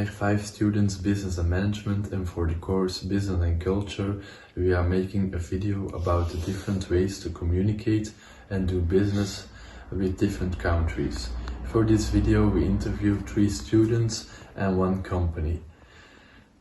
Year 5 students Business and Management, and for the course Business and Culture we are making a video about the different ways to communicate and do business with different countries. For this video we interviewed 3 students and 1 company.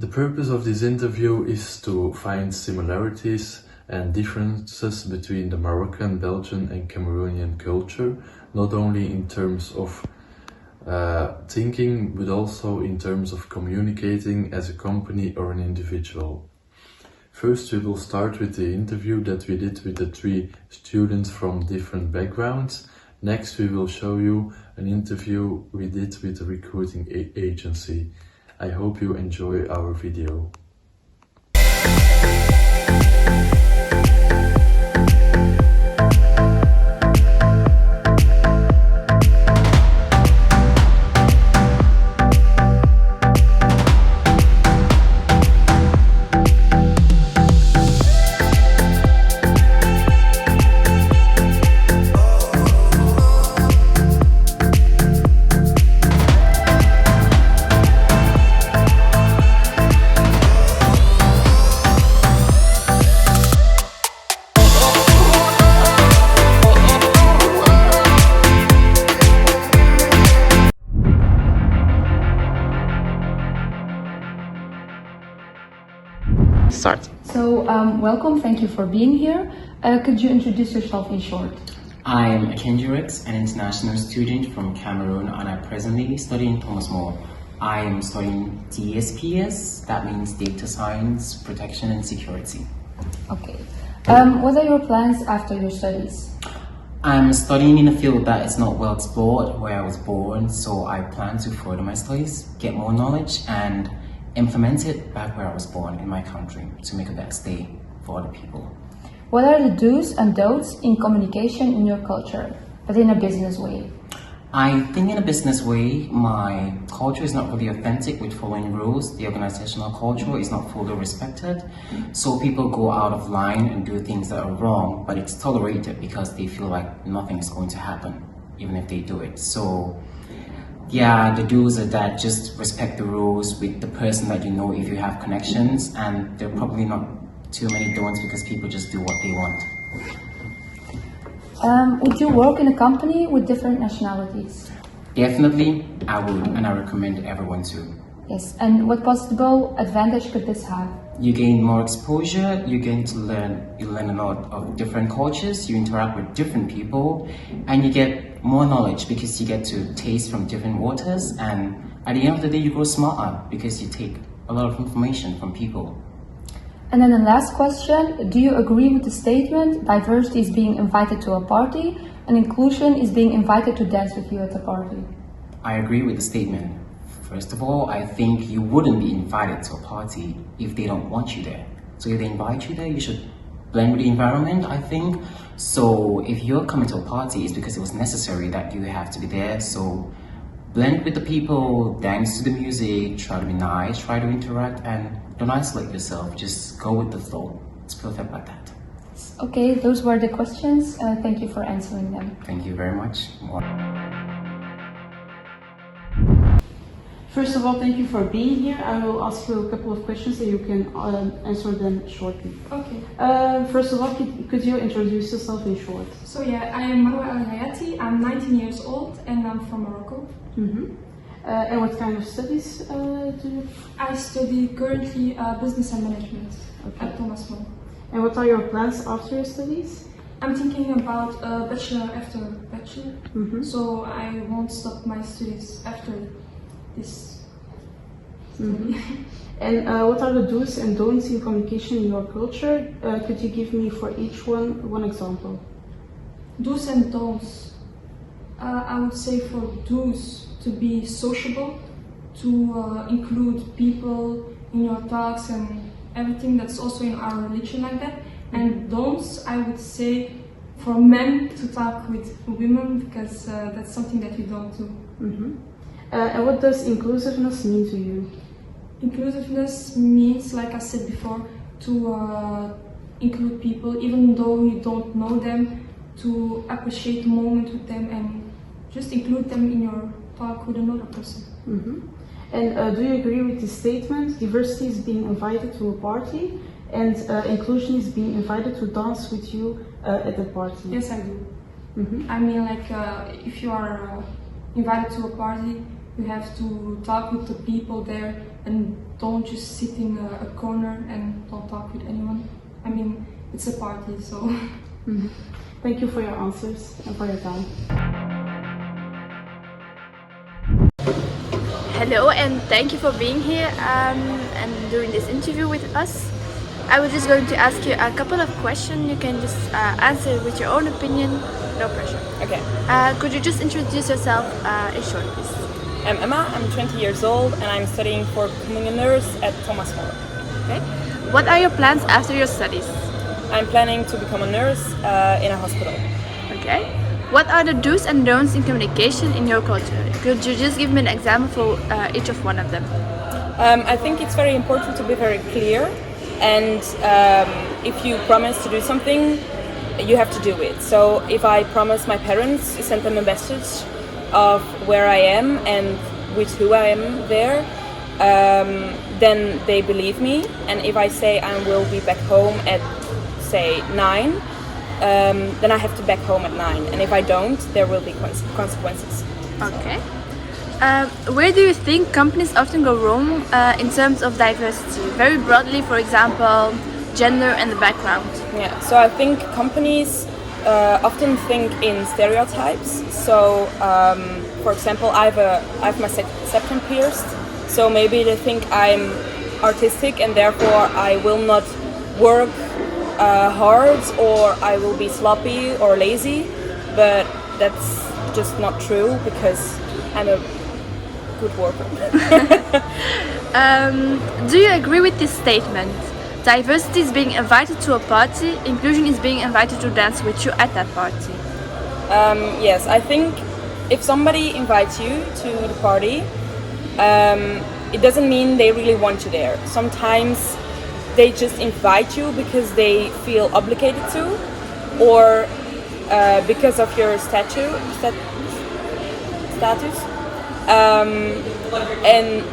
The purpose of this interview is to find similarities and differences between the Moroccan, Belgian and Cameroonian culture, not only in terms of thinking, but also in terms of communicating as a company or an individual. First, we will start with the interview that we did with the 3 students from different backgrounds. Next, we will show you an interview we did with a recruiting agency. I hope you enjoy our video. Start. So, welcome, thank you for being here. Could you introduce yourself in short? I am Akenji Rex, an international student from Cameroon, and I presently study in Thomas More. I am studying DSPS, that means Data Science, Protection and Security. Okay. What are your plans after your studies? I'm studying in a field that is not well explored where I was born, so I plan to further my studies, get more knowledge, and implement it back where I was born in my country to make a better stay for other people. What are the do's and don'ts in communication in your culture, but in a business way? I think in a business way, my culture is not really authentic with following rules. The organizational culture is not fully respected. So people go out of line and do things that are wrong, but it's tolerated because they feel like nothing is going to happen, even if they do it. So yeah, the do's are that just respect the rules with the person that you know if you have connections, and there are probably not too many don'ts because people just do what they want. Would you work in a company with different nationalities? Definitely, I would, and I recommend everyone to. Yes, and what possible advantage could this have? You gain more exposure, you learn a lot of different cultures, you interact with different people, and you get more knowledge because you get to taste from different waters, and at the end of the day you grow smarter because you take a lot of information from people. And then the last question, do you agree with the statement diversity is being invited to a party and inclusion is being invited to dance with you at the party? I agree with the statement. First of all, I think you wouldn't be invited to a party if they don't want you there. So if they invite you there, you should blend with the environment, I think. So if you're coming to a party, it's because it was necessary that you have to be there. So blend with the people, dance to the music, try to be nice, try to interact, and don't isolate yourself. Just go with the flow. It's perfect like that. Okay, those were the questions. Thank you for answering them. Thank you very much. First of all, thank you for being here. I will ask you a couple of questions and you can answer them shortly. Okay. First of all, could you introduce yourself in short? So yeah, I am Marwa Al Hayati. I'm 19 years old and I'm from Morocco. And what kind of studies do you? I study currently business and management at Thomas More. And what are your plans after your studies? I'm thinking about a bachelor after bachelor. So I won't stop my studies after this. And what are the do's and don'ts in communication in your culture? Could you give me for each one example? Do's and don'ts. I would say for do's to be sociable, to include people in your talks and everything that's also in our religion like that. And don'ts, I would say for men to talk with women because that's something that we don't do. And what does inclusiveness mean to you? Inclusiveness means, like I said before, to include people even though you don't know them, to appreciate the moment with them and just include them in your talk with another person. And do you agree with the statement, diversity is being invited to a party and inclusion is being invited to dance with you at the party? Yes, I do. I mean, like, if you are invited to a party, you have to talk with the people there and don't just sit in a corner and don't talk with anyone. I mean, it's a party, so... Thank you for your answers and for your time. Hello, and thank you for being here and doing this interview with us. I was just going to ask you a couple of questions. You can just answer with your own opinion, no pressure. Okay. Could you just introduce yourself in short, please? I'm Emma, I'm 20 years old and I'm studying for becoming a nurse at Thomas More. Okay. What are your plans after your studies? I'm planning to become a nurse in a hospital. Okay. What are the do's and don'ts in communication in your culture? Could you just give me an example for each of one of them? I think it's very important to be very clear, and if you promise to do something, you have to do it. So if I promise my parents to send them a message of where I am and with who I am there, then they believe me. And if I say I will be back home at, say, 9, then I have to back home at 9. And if I don't, there will be consequences. Okay. Where do you think companies often go wrong in terms of diversity? Very broadly, for example, gender and the background. Yeah, so I think companies often think in stereotypes. So, for example, I have my septum pierced, so maybe they think I'm artistic and therefore I will not work hard, or I will be sloppy or lazy, but that's just not true because I'm a good worker. Do you agree with this statement? Diversity is being invited to a party, inclusion is being invited to dance with you at that party. Yes, I think if somebody invites you to the party, it doesn't mean they really want you there. Sometimes they just invite you because they feel obligated to, or because of your status.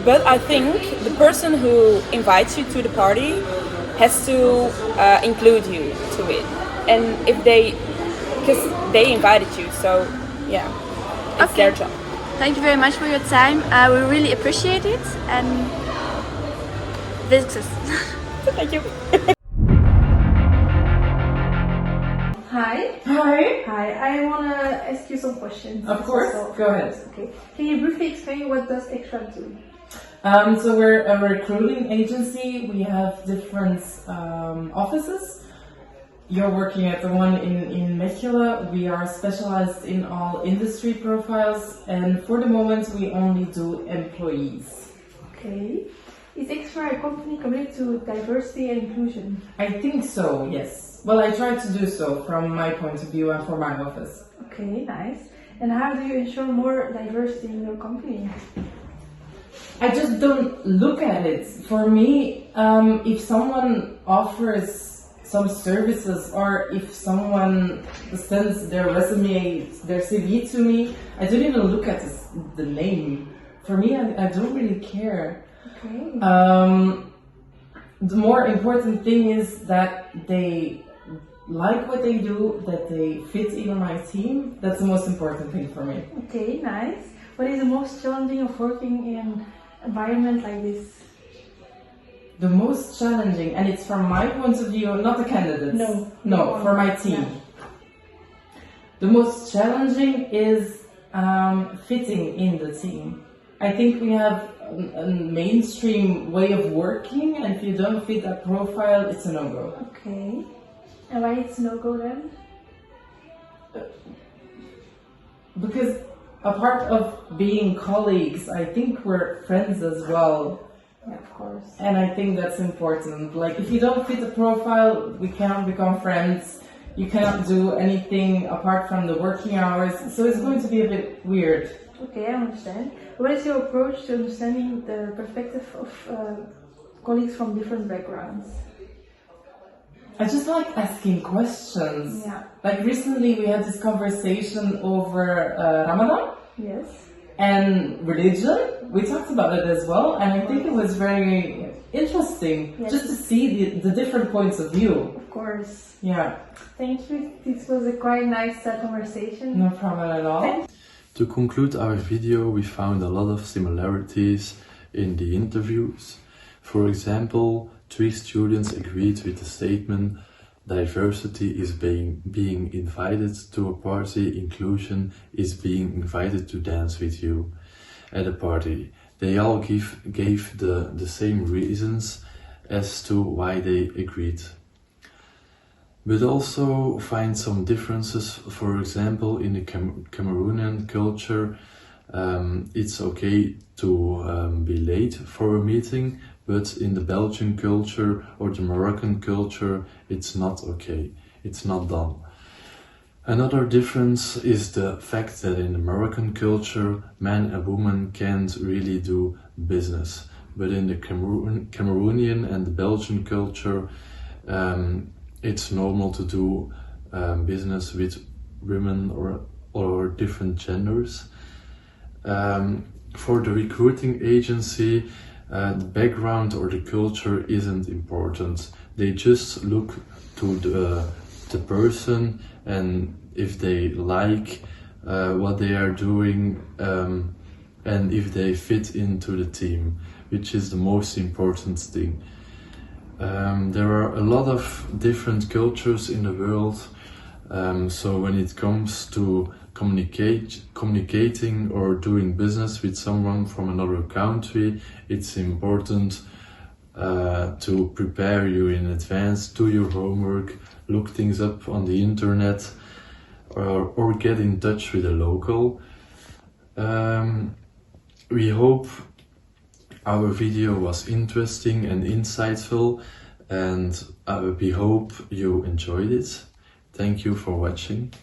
But I think the person who invites you to the party has to include you to it, and because they invited you, so yeah, it's their job. Thank you very much for your time. We really appreciate it, and this is. Thank you. Hi. Hi. Hi. I want to ask you some questions. Of course. Go ahead. Okay. Can you briefly explain what does Extra do? So we're a recruiting agency. We have different offices. You're working at the one in Mechelen. We are specialized in all industry profiles, and for the moment we only do employees. Okay. Is Extra a company committed to diversity and inclusion? I think so, yes. Well, I try to do so from my point of view and for my office. Okay, nice. And how do you ensure more diversity in your company? I just don't look at it. For me, if someone offers some services or if someone sends their resume, their CV to me, I don't even look at the name. For me, I don't really care. Okay. The more important thing is that they like what they do, that they fit in my team. That's the most important thing for me. Okay, nice. What is the most challenging of working in an environment like this? The most challenging, and it's from my point of view, not the candidates. No, for my team. Yeah. The most challenging is fitting in the team. I think we have a mainstream way of working, and if you don't fit that profile, it's a no-go. Okay. And why it's no-go then? Because apart of being colleagues, I think we're friends as well. Yeah, of course. And I think that's important. Like, if you don't fit the profile, we cannot become friends. You cannot do anything apart from the working hours. So it's going to be a bit weird. Okay, I understand. What is your approach to understanding the perspective of colleagues from different backgrounds? I just like asking questions. Yeah. Like recently we had this conversation over Ramadan. Yes. and religion. We talked about it as well, and I think it was very interesting just to see the different points of view. Of course. Yeah. Thank you. This was a quite nice conversation. No problem at all. To conclude our video, we found a lot of similarities in the interviews. For example, 3 students agreed with the statement diversity is being invited to a party, inclusion is being invited to dance with you at a party. They all gave the same reasons as to why they agreed. But also find some differences. For example, in the Cameroonian culture, it's okay to be late for a meeting, but in the Belgian culture or the Moroccan culture, it's not okay. It's not done. Another difference is the fact that in the Moroccan culture, man and woman can't really do business. But in the Cameroonian and the Belgian culture, it's normal to do business with women or different genders. For the recruiting agency, the background or the culture isn't important. They just look to the person, and if they like what they are doing, and if they fit into the team, which is the most important thing. There are a lot of different cultures in the world, so when it comes to communicating or doing business with someone from another country, it's important to prepare you in advance, do your homework, look things up on the internet, or get in touch with a local. We hope our video was interesting and insightful, and we hope you enjoyed it. Thank you for watching.